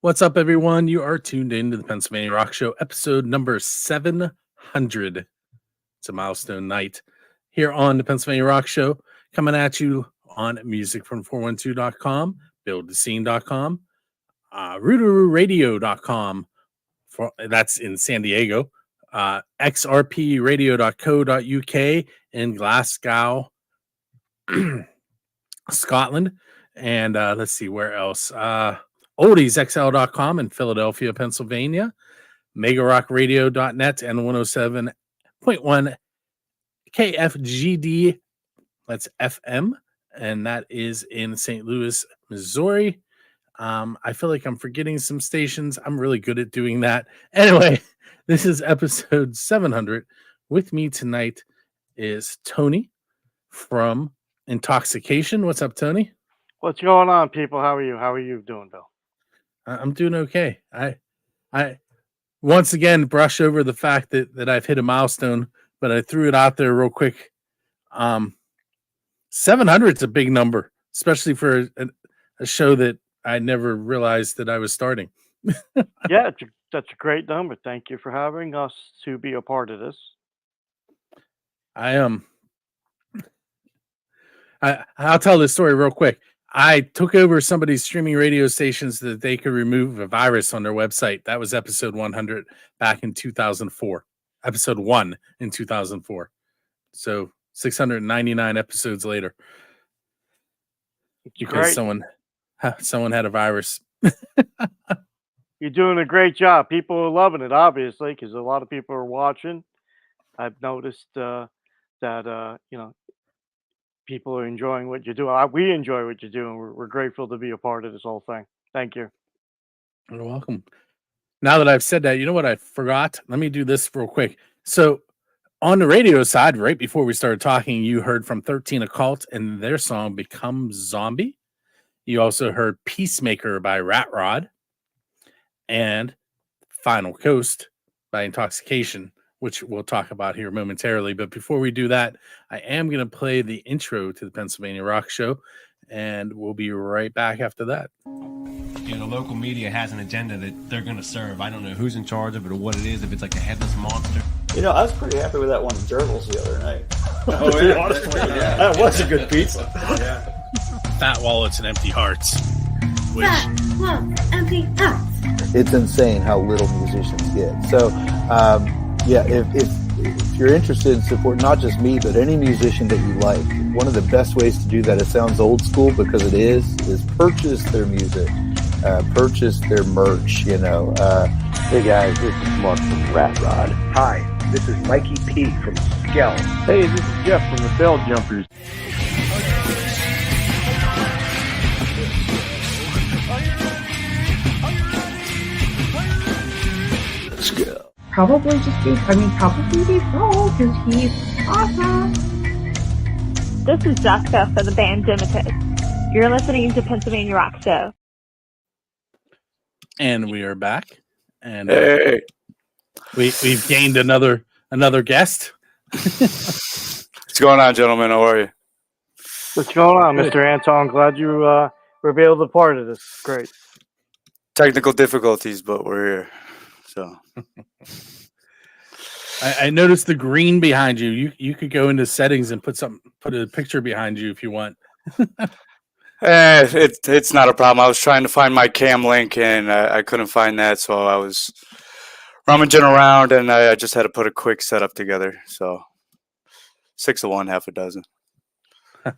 What's up, everyone? You are tuned into the Pennsylvania Rock Show, episode number 700. It's a milestone night here on the Pennsylvania Rock Show, coming at you on musicfrom412.com, buildthescene.com, rootaroo.radio.com, that's in San Diego, xrpradio.co.uk in Glasgow, Scotland, and let's see where else. oldiesxl.com in Philadelphia, Pennsylvania, megarockradio.net, and 107.1 KFGD, that's FM, and that is in St. Louis, Missouri. I feel like I'm forgetting some stations. I'm really good at doing that. Anyway, this is episode 700. With me tonight is Tony from IntoXXXication. What's up, Tony? What's going on, people? How are you? How are you doing, Bill? I'm doing okay. I once again brush over the fact that I've hit a milestone, but I threw it out there real quick. 700 is a big number, especially for a show that I never realized that I was starting. Yeah, that's a great number. Thank you for having us to be a part of this. I'll tell this story real quick. I took over somebody's streaming radio stations so that they could remove a virus on their website. That was episode 100 back in 2004. Episode 1 in 2004. So 699 episodes later. Because someone had a virus. You're doing a great job. People are loving it, obviously, because a lot of people are watching. I've noticed that people are enjoying what you're doing. We enjoy what you're doing. We're grateful to be a part of this whole thing. Thank you. You're welcome. Now that I've said that, you know what I forgot? Let me do this real quick. So on the radio side, right before we started talking, you heard from 13 Occult and their song Become Zombie. You also heard Peacemaker by RATT and Final Coast by IntoXXXication, which we'll talk about here momentarily. But before we do that, I am going to play the intro to the Pennsylvania Rock Show, and we'll be right back after that. You know, the local media has an agenda that they're going to serve. I don't know who's in charge of it or what it is, if it's like a headless monster. You know, I was pretty happy with that one Gerbils the other night. Oh, yeah. Honestly, yeah. That was a good pizza. Yeah. Fat Wallets and Empty Hearts. Fat Wallets, Empty Hearts. It's insane how little musicians get. So, if you're interested in support, not just me, but any musician that you like, one of the best ways to do that, it sounds old school because it is purchase their music, purchase their merch, you know. Hey guys, this is Mark from RATT. Hi, this is Mikey P from Skell. Hey, this is Jeff from the Bell Jumpers. Let's go. Probably be Paul, because he's awesome. This is Jessica for the band Dingbatz. You're listening to Pennsylvania Rock Show. And we are back. And Hey. we've gained another guest. What's going on, gentlemen? How are you? What's going on, Mr. Anton? Glad you were able to be part of this. Great. Technical difficulties, but we're here. So I noticed the green behind you. You could go into settings and put a picture behind you if you want. It's not a problem. I was trying to find my cam link and I couldn't find that, so I was rummaging around and I just had to put a quick setup together. So 6 of one, half a dozen. All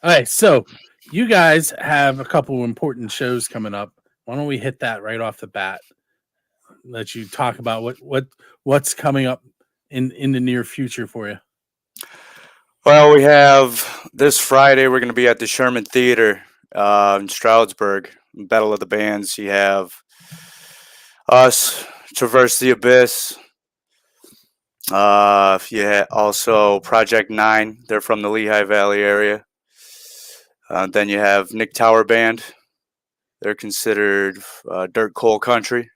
right, so you guys have a couple important shows coming up. Why don't we hit that right off the bat? Let you talk about what's coming up in the near future for you. Well, we have this Friday, we're going to be at the Sherman Theater in Stroudsburg, Battle of the Bands. You have us, Traverse the Abyss. Also Project 9. They're from the Lehigh Valley area. Then you have Nick Tower Band. They're considered dirt coal country.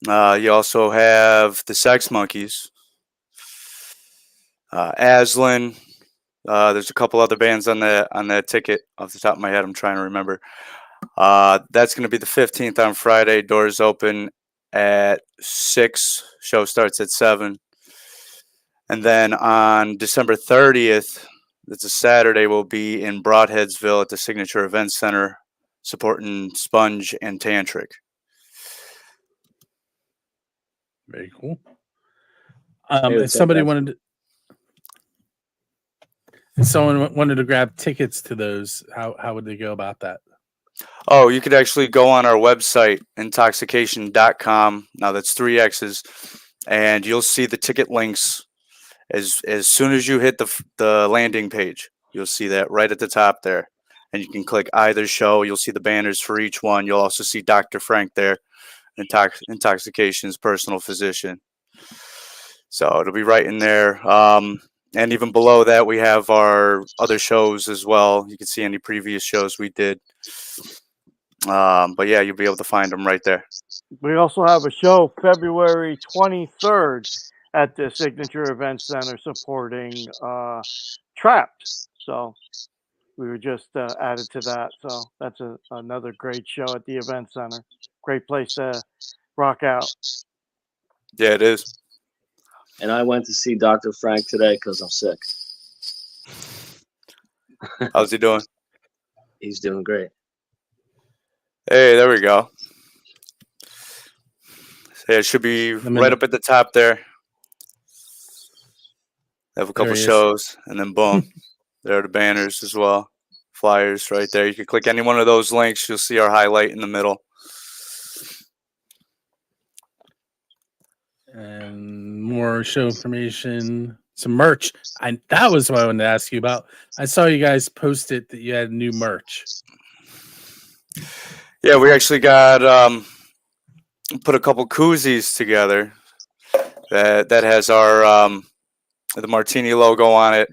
You also have the Sex Monkeys, Aslan. There's a couple other bands on that ticket off the top of my head. I'm trying to remember. That's going to be the 15th on Friday. Doors open at 6. Show starts at 7. And then on December 30th, it's a Saturday, we'll be in Broadheadsville at the Signature Events Center supporting Sponge and Tantric. Very cool. Hey, If what's up, somebody guys? wanted to grab tickets to those, how would they go about that? Oh, you could actually go on our website, IntoXXXication.com. Now that's 3 X's, and you'll see the ticket links as soon as you hit the landing page. You'll see that right at the top there, and you can click either show. You'll see the banners for each one. You'll also see Dr. Frank there, IntoXXXication's personal physician. So it'll be right in there. And even below that, we have our other shows as well. You can see any previous shows we did. But yeah, you'll be able to find them right there. We also have a show February 23rd at the Signature Events Center supporting Trapped. So we were just added to that. So that's another great show at the event center. Great place to rock out. Yeah, it is. And I went to see Dr. Frank today because I'm sick. How's he doing? He's doing great. Hey, there we go. So it should be right up at the top there. Have a couple shows, and then boom, there are the banners as well. Flyers right there. You can click any one of those links. You'll see our highlight in the middle. And more show information, some merch. That was what I wanted to ask you about. I saw you guys posted that you had new merch. Yeah, we actually got put a couple koozies together that has our the Martini logo on it,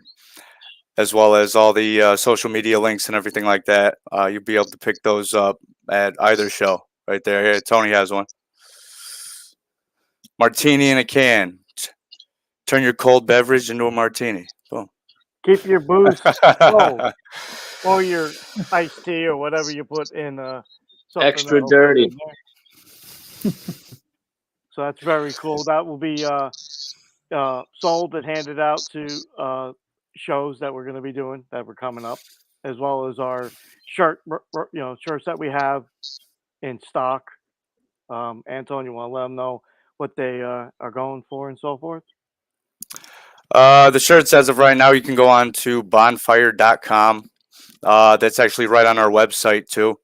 as well as all the social media links and everything like that. You'll be able to pick those up at either show right there. Here, Tony has one. Martini in a can. Turn your cold beverage into a martini. Boom. Keep your booze cold, or your iced tea, or whatever you put in. Something Extra dirty. So that's very cool. That will be sold and handed out to shows that we're going to be doing that we're coming up, as well as our shirts that we have in stock. Anton, you want to let them know what they are going for and so forth? The shirts, as of right now, you can go on to bonfire.com. That's actually right on our website too.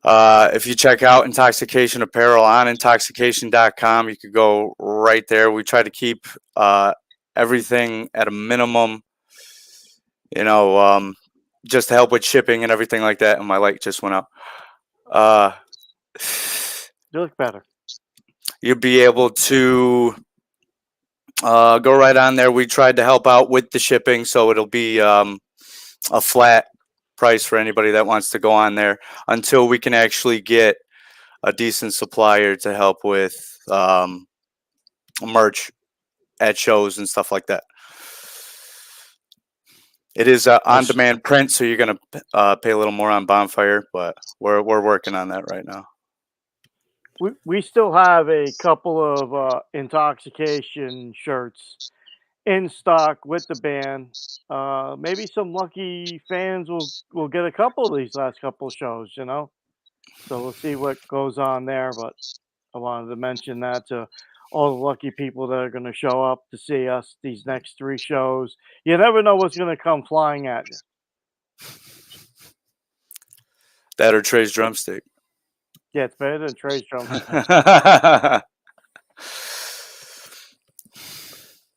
If you check out Intoxication Apparel on IntoXXXication.com, you could go right there. We try to keep everything at a minimum, just to help with shipping and everything like that. And my light just went out. You look better. You'll be able to go right on there. We tried to help out with the shipping, so it'll be a flat price for anybody that wants to go on there until we can actually get a decent supplier to help with merch at shows and stuff like that. It is on-demand print, so you're going to pay a little more on Bonfire, but we're working on that right now. We still have a couple of Intoxication shirts in stock with the band. Maybe some lucky fans will get a couple of these last couple of shows, So we'll see what goes on there. But I wanted to mention that to all the lucky people that are going to show up to see us these next 3 shows. You never know what's going to come flying at you. That or Trey's drumstick. Yeah, it's better than Trey's drumstick.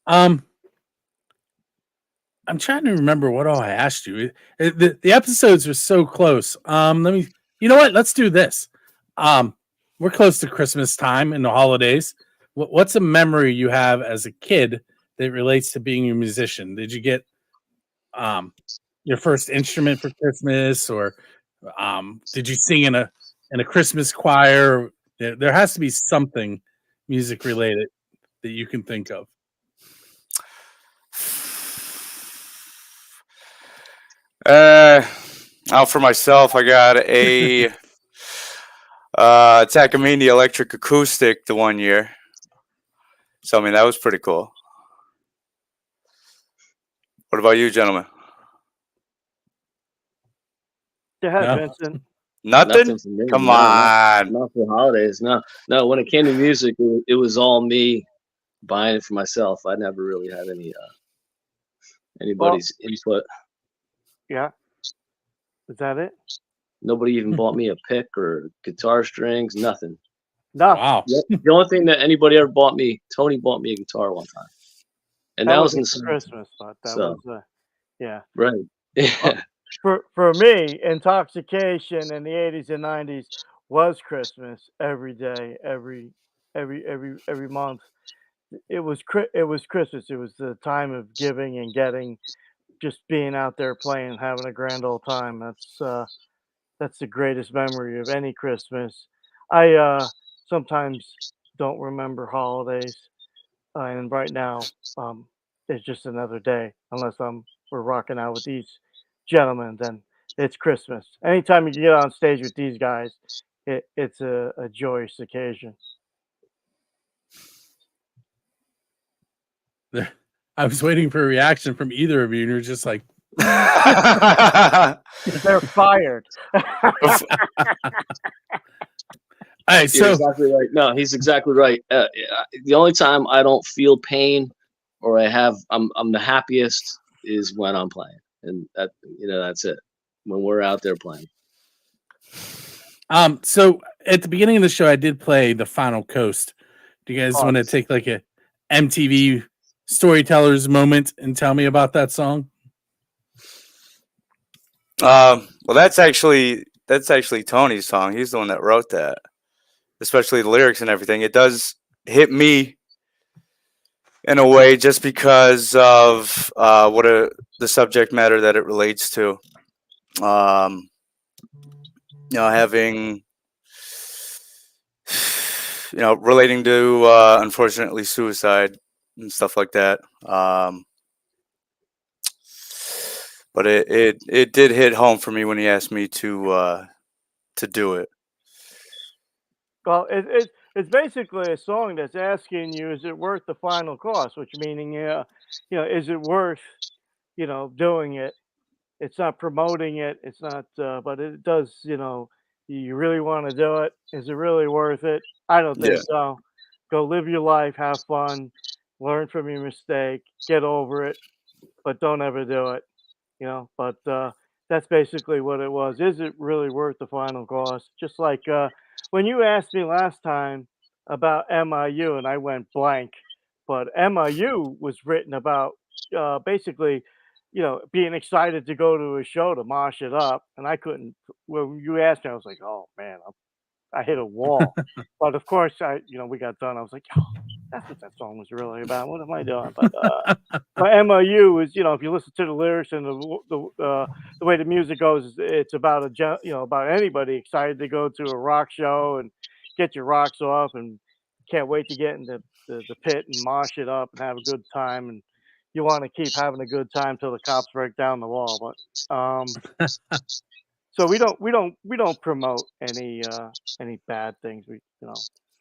I'm trying to remember what all I asked you. The episodes are so close. You know what? Let's do this. We're close to Christmas time and the holidays. What's a memory you have as a kid that relates to being a musician? Did you get your first instrument for Christmas, or did you sing in a Christmas choir? There has to be something music related that you can think of. For myself, I got a Takamine electric acoustic the one year. So, I mean, that was pretty cool. What about you, gentlemen? Go ahead, No. Vincent. Nothing? for me. Come No, on. not for holidays. No. When it came to music, it was all me buying it for myself. I never really had anybody's input. Yeah. Is that it? Nobody even bought me a pick or guitar strings, nothing. No. Wow. The only thing that anybody ever bought me, Tony bought me a guitar one time. And that was in the Christmas, but that was yeah. Right. Yeah. For me, intoxication in the 80s and 90s was Christmas every day, every month. It was Christmas. It was the time of giving and getting, just being out there playing, having a grand old time. That's the greatest memory of any Christmas. I sometimes don't remember holidays, and right now it's just another day. Unless we're rocking out with these gentlemen, then it's Christmas. Anytime you get on stage with these guys, it's a joyous occasion. I was waiting for a reaction from either of you, and you're just like, they're fired. All right, so You're exactly right. No, he's exactly right. The only time I don't feel pain or I'm the happiest is when I'm playing, and that's it. When we're out there playing. So at the beginning of the show, I did play The Final Coast. Do you guys want to take like a MTV storytellers moment and tell me about that song? Well, that's actually Tony's song. He's the one that wrote that, especially the lyrics and everything. It does hit me in a way just because of the subject matter that it relates to. Having relating to unfortunately suicide and stuff like that. But it did hit home for me when he asked me to do it. Well, it's basically a song that's asking you, is it worth the final cost? Which meaning, is it worth, doing it? It's not promoting it. It's not, but it does, you really want to do it. Is it really worth it? I don't think so. Go live your life, have fun, learn from your mistake, get over it, but don't ever do it. But that's basically what it was. Is it really worth the final cost? Just like when you asked me last time about MIU, and I went blank, but MIU was written about basically, being excited to go to a show to mosh it up, and I couldn't. When you asked me, I was like, oh man, I hit a wall. But of course, we got done. I was like, oh, that's what that song was really about. What am I doing? But MOU is, if you listen to the lyrics and the way the music goes, it's about about anybody excited to go to a rock show and get your rocks off and can't wait to get into the pit and mosh it up and have a good time. And you want to keep having a good time till the cops break down the wall. But so we don't promote any bad things.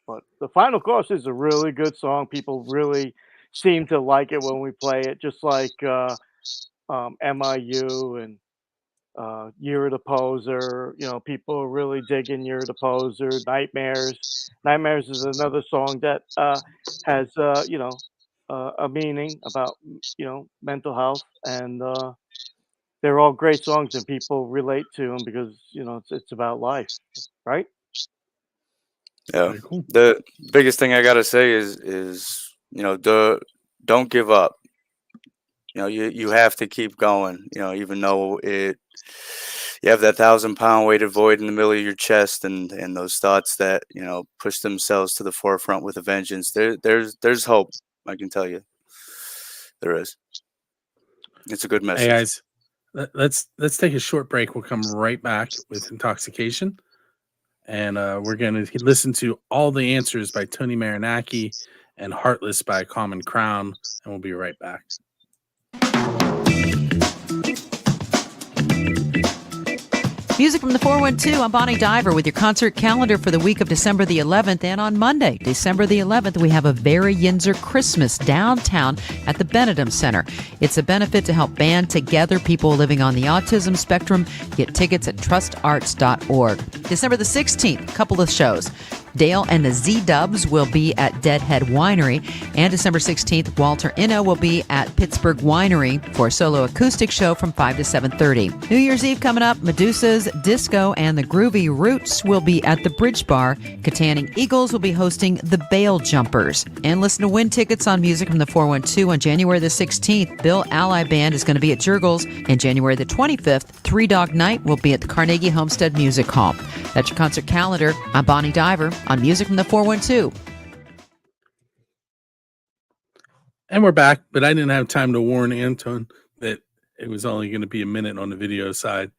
But The Final Course is a really good song. People really seem to like it when we play it, just like MIU and Year of the Poser. People are really digging Year of the Poser. Nightmares. Nightmares is another song that has a meaning about mental health, and they're all great songs and people relate to them because it's about life, right? Yeah. Cool. The biggest thing I gotta say is don't give up. You have to keep going. Even though you have that 1,000-pound weighted void in the middle of your chest, and those thoughts that push themselves to the forefront with a vengeance. There's hope. I can tell you, there is. It's a good message. Hey guys, let's take a short break. We'll come right back with Intoxication. And we're going to listen to All the Answers by Tony Marinaki and Heartless by Common Crown. And we'll be right back. Music from the 412. I'm Bonnie Diver with your concert calendar for the week of December the 11th. And on Monday, December the 11th, we have a Very Yinzer Christmas downtown at the Benedum Center. It's a benefit to help band together people living on the autism spectrum. Get tickets at trustarts.org. December the 16th, couple of shows. Dale and the Z-Dubs will be at Deadhead Winery. And December 16th, Walter Inno will be at Pittsburgh Winery for a solo acoustic show from 5 to 7:30. New Year's Eve coming up, Medusa's Disco and the Groovy Roots will be at the Bridge Bar. Katanning Eagles will be hosting the Bail Jumpers. And listen to win tickets on Music from the 412 on January the 16th. Bill Ally Band is going to be at Jurgles. And January the 25th, Three Dog Night will be at the Carnegie Homestead Music Hall. That's your concert calendar. I'm Bonnie Diver on Music from the 412. And we're back, but I didn't have time to warn Anton that it was only going to be a minute on the video side.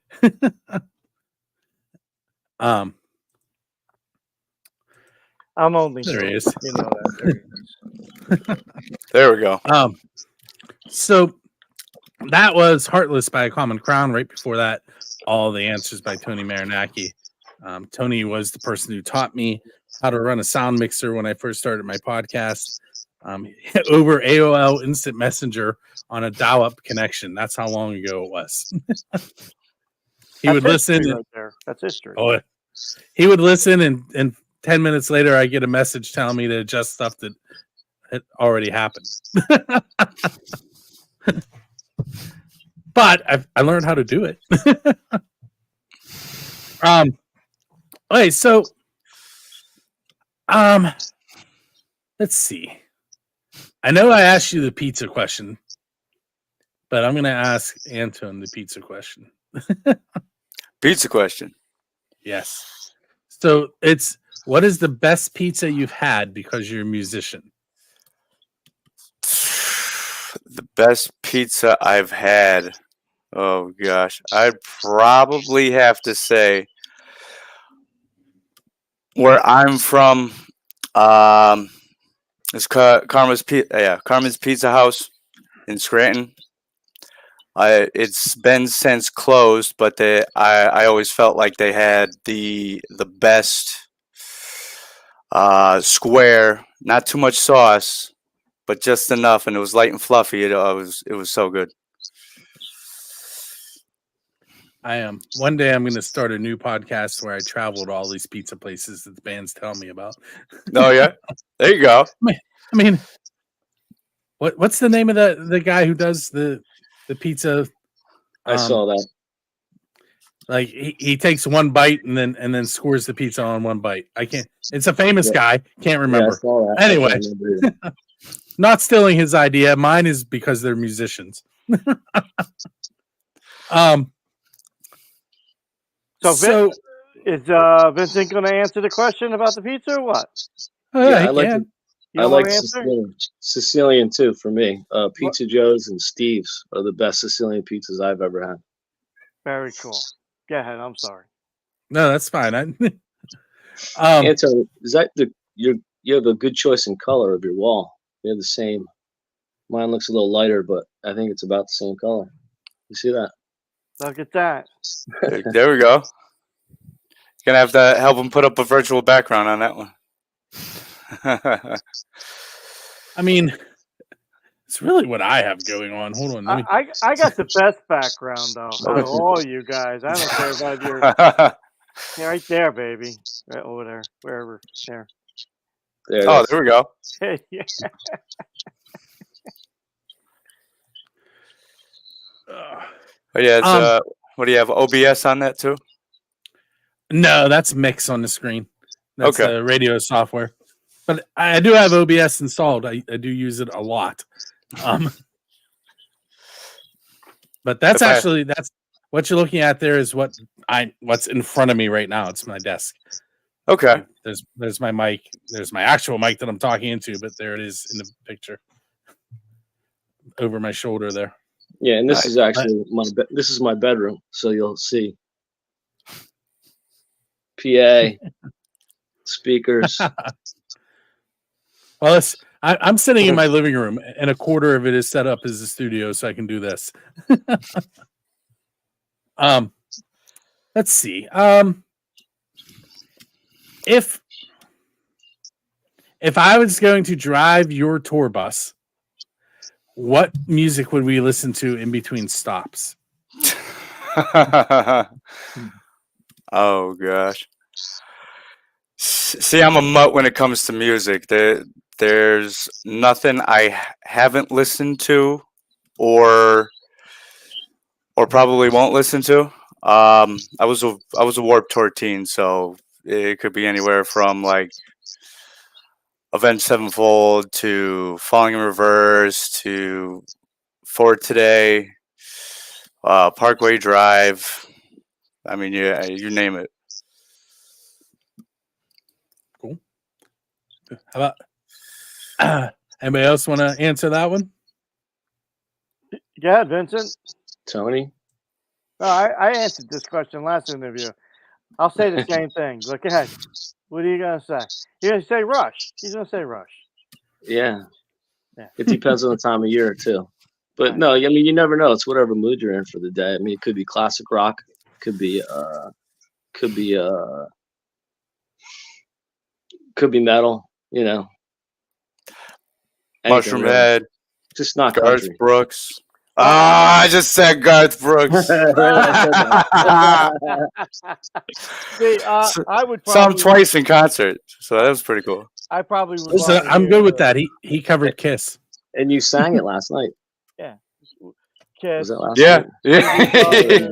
I'm only there he is. You know that. There we go. So that was Heartless by A Common Crown. Right before that, All the Answers by Tony Marinacci. Tony was the person who taught me how to run a sound mixer when I first started my podcast over AOL Instant Messenger on a dial-up connection. That's how long ago it was. He would listen. Right there. That's history. Oh, he would listen, and 10 minutes later, I get a message telling me to adjust stuff that had already happened. But I learned how to do it. Okay, so let's see. I know I asked you the pizza question, but I'm going to ask Anton the pizza question. Pizza question. Yes. So it's, what is the best pizza you've had because you're a musician? The best pizza I've had. Oh gosh, I'd probably have to say where I'm from. It's Karma's Pizza House in Scranton. It's been since closed, but I always felt like they had the best square, not too much sauce, but just enough, and it was light and fluffy. It was so good. I am. One day I'm going to start a new podcast where I travel to all these pizza places that the bands tell me about. Oh yeah, there you go. I mean, what's the name of the guy who does the pizza? I saw that. Like he takes one bite and then scores the pizza on one bite. I can't. It's a famous guy. Can't remember. Yeah, anyway, not stealing his idea. Mine is because they're musicians. So is Vincent going to answer the question about the pizza or what? Yeah, I like Sicilian too. For me, Pizza Joe's and Steve's are the best Sicilian pizzas I've ever had. Very cool. Go ahead. I'm sorry. No, that's fine. Anton, is that you have a good choice in color of your wall? You have the same. Mine looks a little lighter, but I think it's about the same color. You see that? Look at that. There we go. Gonna have to help him put up a virtual background on that one. I mean, it's really what I have going on. Hold on. I got the best background though. Out of all you guys, I don't care about your. Yeah, right there, baby. Right over there, wherever. There. There we go. Yeah. Oh yeah, it's, what do you have? OBS on that too? No, that's Mix on the screen. That's okay. Radio software. But I do have OBS installed. I do use it a lot. But that's that's what you're looking at there is what's in front of me right now. It's my desk. Okay. There's my mic. There's my actual mic that I'm talking into, but there it is in the picture. Over my shoulder there. Yeah, and this is actually this is my bedroom, so you'll see PA speakers. Well, I'm sitting in my living room, and a quarter of it is set up as a studio, so I can do this. let's see. If I was going to drive your tour bus, what music would we listen to in between stops? Oh gosh. See, I'm a mutt when it comes to music. There's nothing I haven't listened to, or probably won't listen to. I was a Warped Tour teen, so it could be anywhere from like Avenged Sevenfold to Falling in Reverse to For Today, Parkway Drive. I mean, yeah, you name it. Cool. How about anybody else want to answer that one? Yeah, Vincent. Tony. No, I answered this question last interview. I'll say the same thing. Look ahead. What are you gonna say? You're gonna say Rush. He's gonna say Rush. Yeah. It depends on the time of year too. But no, I mean, you never know. It's whatever mood you're in for the day. I mean, it could be classic rock, could be metal, you know. Anything, Mushroom really. Head, Just not Garth country. Brooks. I just said Garth Brooks. See, I would Saw him probably, twice in concert, so that was pretty cool. I probably would. Listen, wanna I'm hear, good with that. He covered Kiss. And you sang it last night. Yeah. Kiss. Was that last Yeah, night? yeah.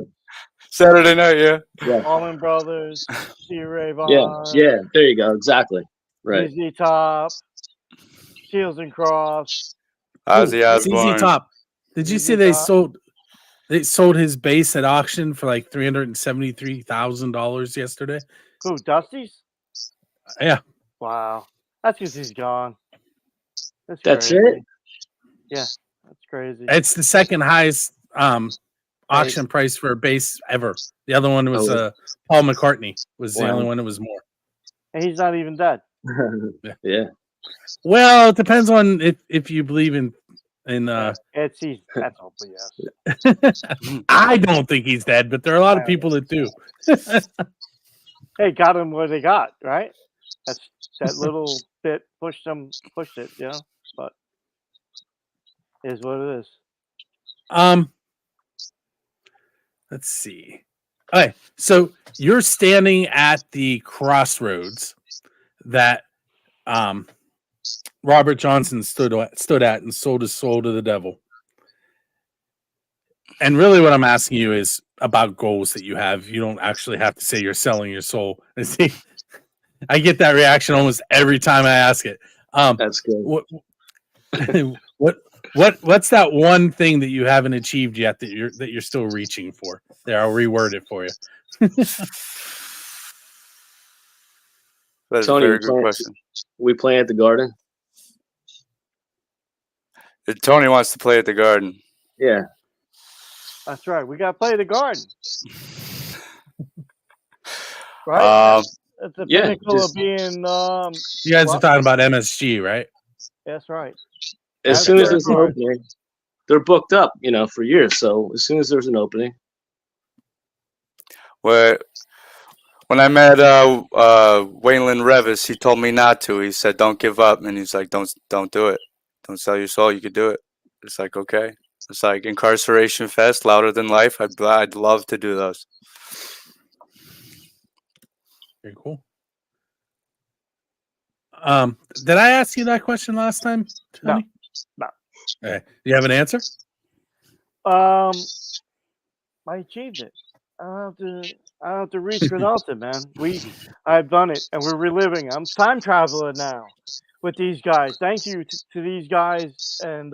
Saturday night, yeah. Yeah. Allman Brothers, Stevie Ray Vaughan. Yeah. There you go. Exactly. Right. ZZ Top, Seals and Crofts. Ozzy Osbourne. ZZ Top. Did you see they sold his bass at auction for like $373,000 yesterday? Who, Dusty's? Yeah. Wow. That's because he's gone. That's crazy. it? Yeah, that's crazy. It's the second highest auction price for a bass ever. The other one was Paul McCartney was the only one that was more. And he's not even dead. Yeah. Well, it depends on if you believe in that's hopefully yes. I don't think he's dead, but there are a lot of people that do. Hey, got him where they got, right? That's that little bit pushed it, you know, but it is what it is. Let's see. All right, so you're standing at the crossroads that Robert Johnson stood at and sold his soul to the devil. And really what I'm asking you is about goals that you have. You don't actually have to say you're selling your soul. See, I get that reaction almost every time I ask it. That's good. What's that one thing that you haven't achieved yet that you're still reaching for? There, I'll reword it for you. That's Tony, a very good question. We play at the Garden? Tony wants to play at the Garden. Yeah. That's right. We got to play the Garden. Right? It's the pinnacle of being. You guys are talking about MSG, right? That's right. As soon as there's an opening, they're booked up, for years. So as soon as there's an opening. When I met Waylon Revis, he told me not to. He said, "Don't give up," and he's like, "Don't do it. Don't sell your soul. You could do it." It's like, okay. It's like Incarceration Fest, Louder Than Life. I'd love to do those. Very cool. Did I ask you that question last time, Tony? No. Okay. Do you have an answer? I achieved it. I don't have to reach for nothing, man. I've done it, and we're reliving. I'm time traveling now with these guys. Thank you to these guys and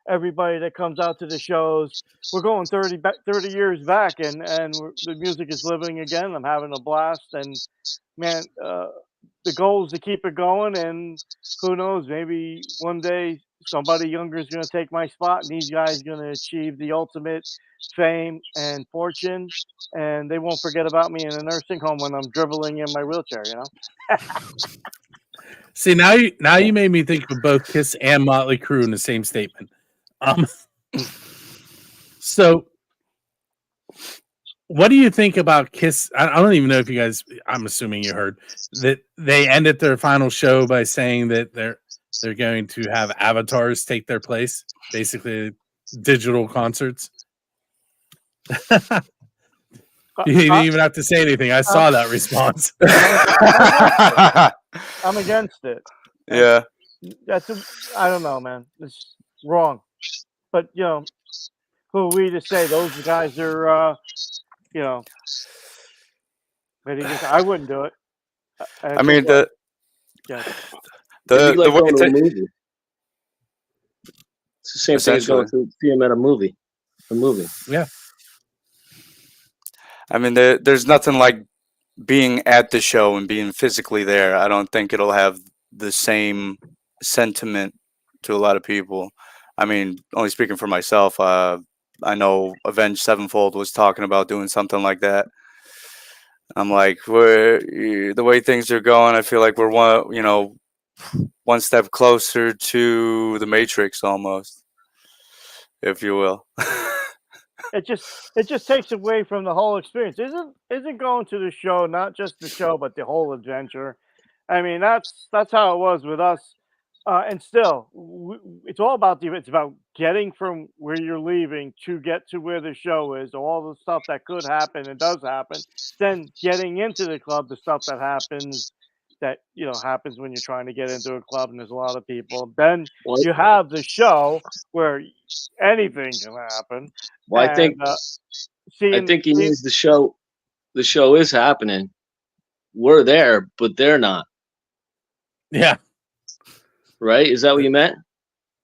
everybody that comes out to the shows. We're going 30 years back, and the music is living again. I'm having a blast, and man, the goal is to keep it going. And who knows? Maybe one day somebody younger is going to take my spot, and these guys are going to achieve the ultimate fame and fortune, and they won't forget about me in a nursing home when I'm dribbling in my wheelchair. See, now you made me think of both Kiss and Motley Crue in the same statement. So what do you think about Kiss? I don't even know if you guys. I'm assuming you heard that they ended their final show by saying that they're going to have avatars take their place, basically digital concerts. You didn't even have to say anything. I saw that response. I'm against it. Yeah. I don't know, man. It's wrong. But, you know, who are we to say those guys are, you know, I wouldn't do it. I mean, the It'd be like way going to a movie. It's the same thing as going to see him at a movie. Yeah. I mean, there's nothing like being at the show and being physically there. I don't think it'll have the same sentiment to a lot of people. I mean, only speaking for myself, I know Avenged Sevenfold was talking about doing something like that. I'm like, the way things are going, I feel like we're one step closer to the Matrix almost, if you will. It just takes away from the whole experience. Isn't going to the show, not just the show, but the whole adventure. I mean, that's how it was with us. And still, it's all about it's about getting from where you're leaving to get to where the show is, all the stuff that could happen and does happen. Then getting into the club, the stuff that happens happens when you're trying to get into a club and there's a lot of people. Then you have the show where anything can happen. Well, I think he means the show. The show is happening. We're there, but they're not. Yeah. Right? Is that what you meant?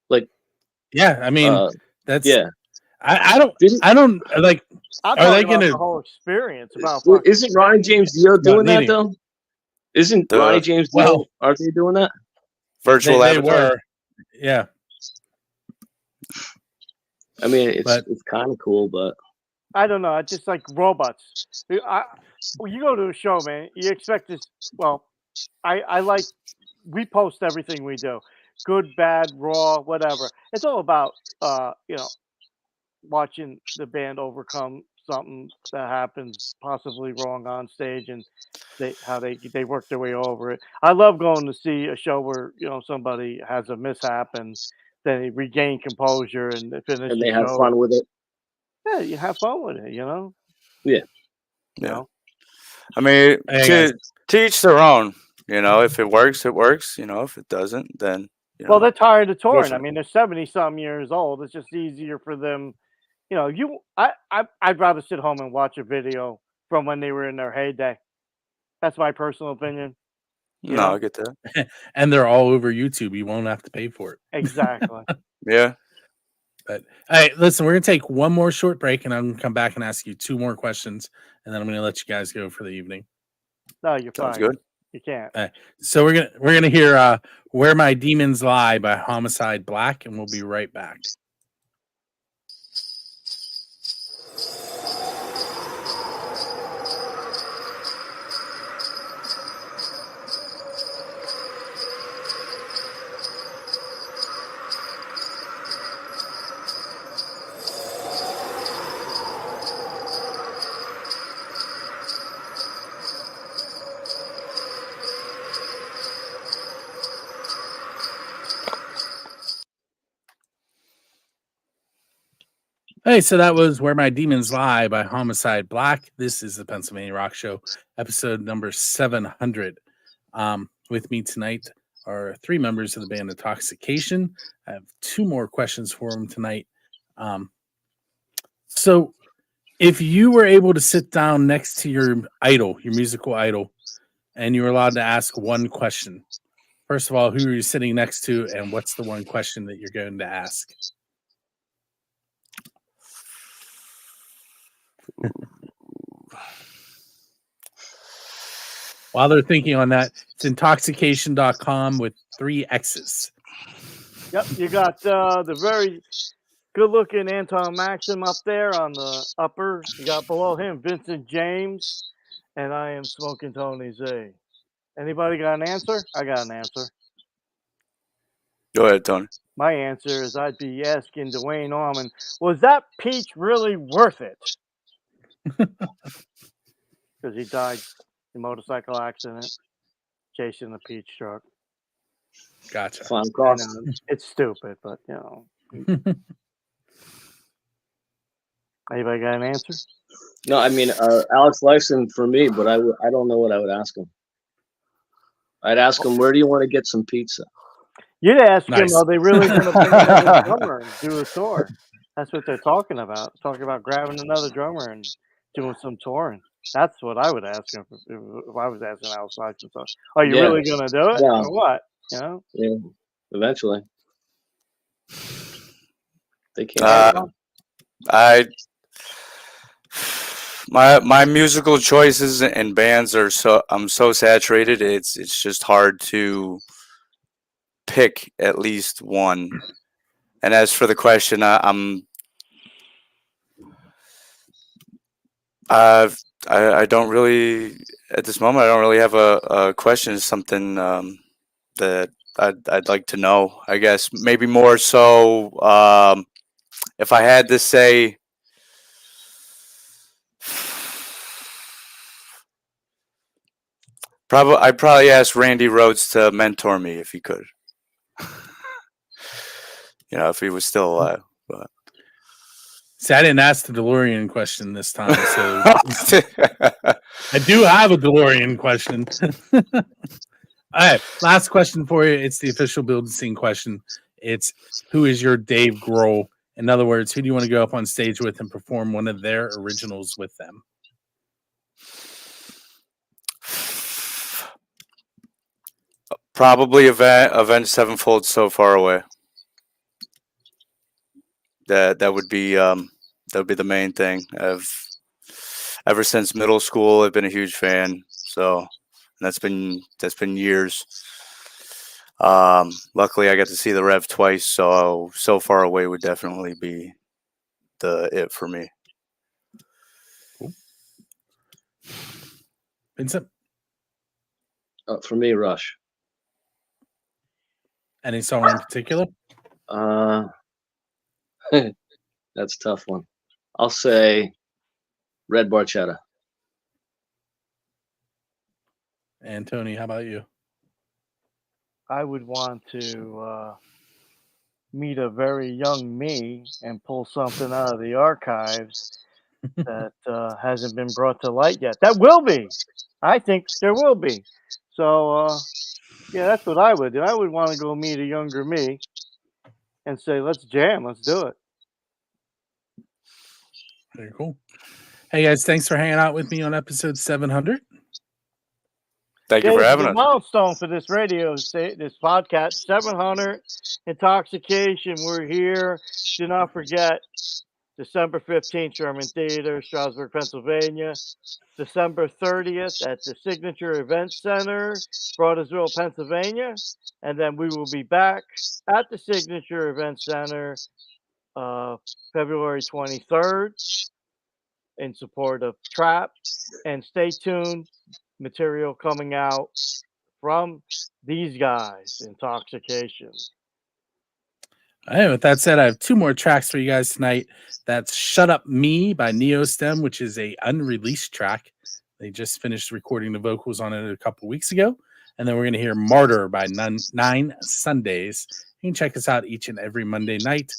Like, yeah. I mean, that's yeah. I don't like. I'm are they talking about gonna the whole experience? About isn't Ronnie James Dio doing that though? Isn't Ronnie James Dio? Are they doing that? Virtual avatar. Were. Yeah. I mean, it's kind of cool, but I don't know. It's just like robots. When you go to a show, man, you expect this. Well, I like. We post everything we do, good, bad, raw, whatever. It's all about watching the band overcome something that happens possibly wrong on stage, and how they work their way over it. I love going to see a show where somebody has a mishap and then they regain composure and finish. And they have fun with it. Yeah, you have fun with it, Yeah. Yeah. I mean, to each their own. If it works, it works. If it doesn't, then. Well, they're tired of touring. I mean, they're 70-some years old. It's just easier for them. I'd rather sit home and watch a video from when they were in their heyday. That's my personal opinion. No, I get that. And they're all over YouTube. You won't have to pay for it. Exactly. Yeah. But hey, listen, we're gonna take one more short break, and I'm gonna come back and ask you 2 more questions, and then I'm gonna let you guys go for the evening. No, you're fine. Sounds good. You can't. So we're gonna hear "Where My Demons Lie" by Homicide Black, and we'll be right back. Hey, so that was "Where My Demons Lie" by Homicide Black. This is the Pennsylvania Rock Show, episode number 700. With me tonight are 3 members of the band IntoXXXication. I have 2 more questions for them tonight. So if you were able to sit down next to your idol, your musical idol, and you were allowed to ask one question, first of all, who are you sitting next to, and what's the one question that you're going to ask? While they're thinking on that, it's IntoXXXication.com with 3 X's. Yep, you got the very good-looking Anton Maxim up there on the upper. You got below him Vincent James, and I am Smoking Tony Z. Anybody got an answer? I got an answer. Go ahead, Tony. My answer is I'd be asking Dwayne Allman, was that peach really worth it? because he died in a motorcycle accident chasing the peach truck. Gotcha. Fun cost. It's stupid, but you know. Anybody got an answer? No, I mean Alex Lyson for me, but I don't know what I would ask him. I'd ask him, where do you want to get some pizza? You'd ask Nice. him, are they really going to bring another drummer and do a tour? That's what they're talking about. Talking about grabbing another drummer and doing some touring. That's what I would ask him if I was asking Alex Lyson. So, are you really going to do it or what? You know? Yeah, eventually. They can't. My musical choices and bands are I'm so saturated. It's just hard to pick at least one. And as for the question, I don't really at this moment. I don't really have a question. It's something that I'd like to know. I guess maybe more so if I had to say. I'd probably ask Randy Rhoads to mentor me if he could. You know, if he was still alive. But. See, I didn't ask the DeLorean question this time, so I do have a DeLorean question. All right, last question for you. It's the official Build and Scene question. It's who is your Dave Grohl? In other words, who do you want to go up on stage with and perform one of their originals with them? Probably Avenged Sevenfold, So Far Away. That would be the main thing. Ever since middle school, I've been a huge fan. So that's been years. Luckily, I got to see the Rev twice, so Far Away would definitely be it for me. Cool. Vincent? For me, Rush. Any song in particular? That's a tough one. I'll say Red Barchetta. And Tony, how about you? I would want to meet a very young me and pull something out of the archives that hasn't been brought to light yet. That will be. I think there will be. So, yeah, that's what I would do. I would want to go meet a younger me and say, let's jam. Let's do it. Very cool. Hey, guys, thanks for hanging out with me on episode 700. Thank you for having us. Milestone for this this podcast, 700 Intoxication. We're here. Do not forget, December 15th, Sherman Theater, Stroudsburg, Pennsylvania. December 30th at the Signature Event Center, Broadersville, Pennsylvania. And then we will be back at the Signature Event Center February 23rd in support of Trap. And stay tuned. Material coming out from these guys, Intoxication. All right, with that said, I have two more tracks for you guys tonight. That's Shut Up Me by Neostem, which is a unreleased track. They just finished recording the vocals on it a couple weeks ago. And then we're going to hear Martyr by Nine Sundays. You can check us out each and every Monday night,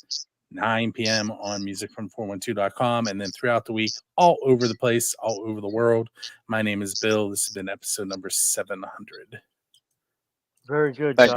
9 p.m. on musicfrom412.com. And then throughout the week, all over the place, all over the world. My name is Bill. This has been episode number 700. Very good, Thank you.